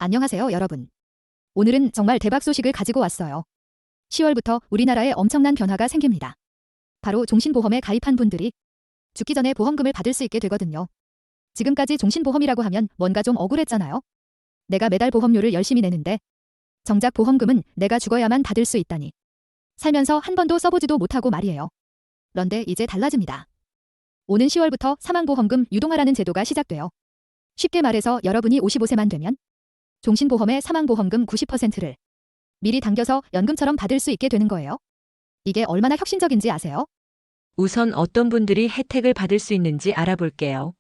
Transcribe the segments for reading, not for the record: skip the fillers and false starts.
안녕하세요, 여러분. 오늘은 정말 대박 소식을 가지고 왔어요. 10월부터 우리나라에 엄청난 변화가 생깁니다. 바로 종신보험에 가입한 분들이 죽기 전에 보험금을 받을 수 있게 되거든요. 지금까지 종신보험이라고 하면 뭔가 좀 억울했잖아요. 내가 매달 보험료를 열심히 내는데 정작 보험금은 내가 죽어야만 받을 수 있다니. 살면서 한 번도 써보지도 못하고 말이에요. 그런데 이제 달라집니다. 오는 10월부터 사망보험금 유동화라는 제도가 시작돼요. 쉽게 말해서 여러분이 55세만 되면 종신보험의 사망보험금 90%를 미리 당겨서 연금처럼 받을 수 있게 되는 거예요. 이게 얼마나 혁신적인지 아세요? 우선 어떤 분들이 혜택을 받을 수 있는지 알아볼게요.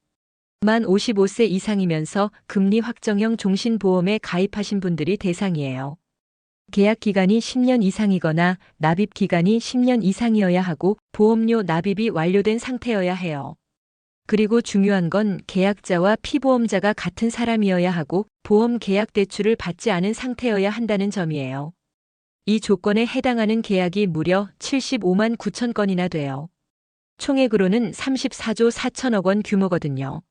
만 55세 이상이면서 금리 확정형 종신보험에 가입하신 분들이 대상이에요. 계약 기간이 10년 이상이거나 납입 기간이 10년 이상이어야 하고 보험료 납입이 완료된 상태여야 해요. 그리고 중요한 건 계약자와 피보험자가 같은 사람이어야 하고 보험 계약 대출을 받지 않은 상태여야 한다는 점이에요. 이 조건에 해당하는 계약이 무려 75만 9천 건이나 돼요. 총액으로는 34조 4천억 원 규모거든요.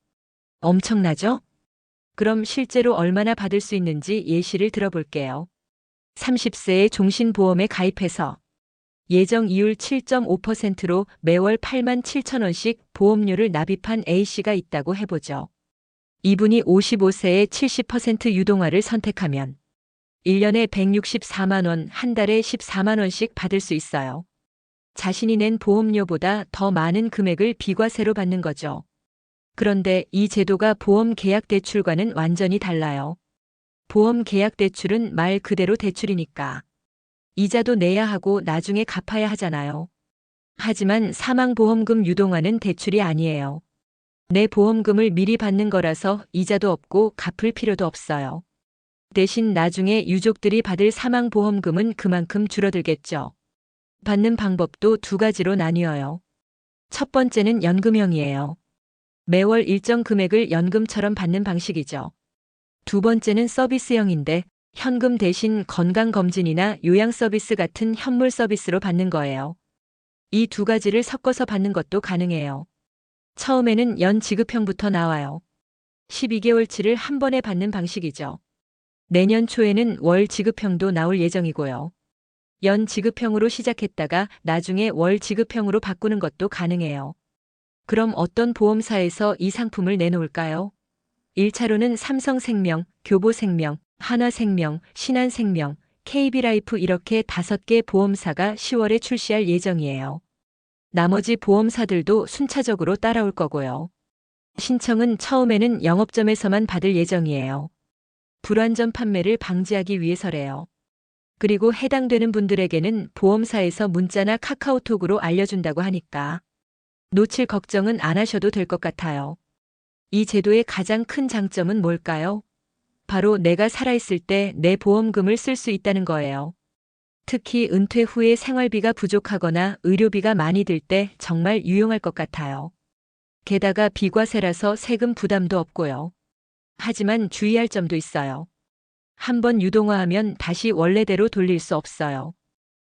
엄청나죠? 그럼 실제로 얼마나 받을 수 있는지 예시를 들어볼게요. 30세에 종신보험에 가입해서 예정 이율 7.5%로 매월 8만 7천 원씩 보험료를 납입한 A씨가 있다고 해보죠. 이분이 55세에 70% 유동화를 선택하면 1년에 164만 원, 한 달에 14만 원씩 받을 수 있어요. 자신이 낸 보험료보다 더 많은 금액을 비과세로 받는 거죠. 그런데 이 제도가 보험 계약 대출과는 완전히 달라요. 보험 계약 대출은 말 그대로 대출이니까 이자도 내야 하고 나중에 갚아야 하잖아요. 하지만 사망보험금 유동화는 대출이 아니에요. 내 보험금을 미리 받는 거라서 이자도 없고 갚을 필요도 없어요. 대신 나중에 유족들이 받을 사망보험금은 그만큼 줄어들겠죠. 받는 방법도 두 가지로 나뉘어요. 첫 번째는 연금형이에요. 매월 일정 금액을 연금처럼 받는 방식이죠. 두 번째는 서비스형인데 현금 대신 건강검진이나 요양서비스 같은 현물 서비스로 받는 거예요. 이 두 가지를 섞어서 받는 것도 가능해요. 처음에는 연 지급형부터 나와요. 12개월치를 한 번에 받는 방식이죠. 내년 초에는 월 지급형도 나올 예정이고요. 연 지급형으로 시작했다가 나중에 월 지급형으로 바꾸는 것도 가능해요. 그럼 어떤 보험사에서 이 상품을 내놓을까요? 1차로는 삼성생명, 교보생명, 한화생명, 신한생명, KB라이프 이렇게 5개 보험사가 10월에 출시할 예정이에요. 나머지 보험사들도 순차적으로 따라올 거고요. 신청은 처음에는 영업점에서만 받을 예정이에요. 불완전 판매를 방지하기 위해서래요. 그리고 해당되는 분들에게는 보험사에서 문자나 카카오톡으로 알려준다고 하니까 놓칠 걱정은 안 하셔도 될 것 같아요. 이 제도의 가장 큰 장점은 뭘까요? 바로 내가 살아있을 때 내 보험금을 쓸 수 있다는 거예요. 특히 은퇴 후에 생활비가 부족하거나 의료비가 많이 들 때 정말 유용할 것 같아요. 게다가 비과세라서 세금 부담도 없고요. 하지만 주의할 점도 있어요. 한번 유동화하면 다시 원래대로 돌릴 수 없어요.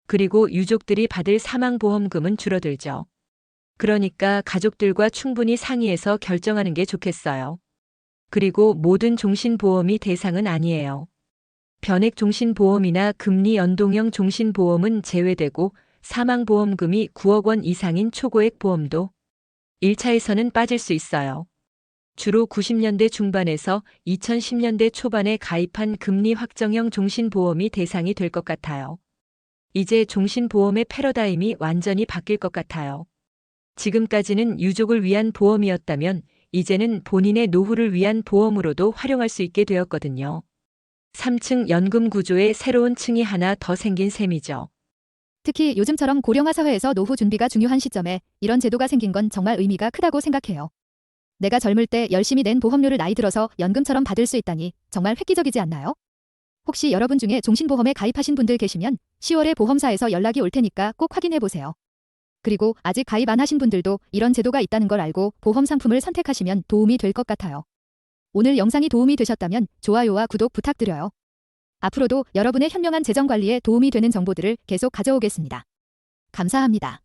그리고 유족들이 받을 사망보험금은 줄어들죠. 그러니까 가족들과 충분히 상의해서 결정하는 게 좋겠어요. 그리고 모든 종신보험이 대상은 아니에요. 변액종신보험이나 금리 연동형 종신보험은 제외되고 사망보험금이 9억 원 이상인 초고액 보험도 1차에서는 빠질 수 있어요. 주로 90년대 중반에서 2010년대 초반에 가입한 금리 확정형 종신보험이 대상이 될 것 같아요. 이제 종신보험의 패러다임이 완전히 바뀔 것 같아요. 지금까지는 유족을 위한 보험이었다면 이제는 본인의 노후를 위한 보험으로도 활용할 수 있게 되었거든요. 3층 연금 구조에 새로운 층이 하나 더 생긴 셈이죠. 특히 요즘처럼 고령화 사회에서 노후 준비가 중요한 시점에 이런 제도가 생긴 건 정말 의미가 크다고 생각해요. 내가 젊을 때 열심히 낸 보험료를 나이 들어서 연금처럼 받을 수 있다니 정말 획기적이지 않나요? 혹시 여러분 중에 종신보험에 가입하신 분들 계시면 10월에 보험사에서 연락이 올 테니까 꼭 확인해 보세요. 그리고 아직 가입 안 하신 분들도 이런 제도가 있다는 걸 알고 보험 상품을 선택하시면 도움이 될 것 같아요. 오늘 영상이 도움이 되셨다면 좋아요와 구독 부탁드려요. 앞으로도 여러분의 현명한 재정 관리에 도움이 되는 정보들을 계속 가져오겠습니다. 감사합니다.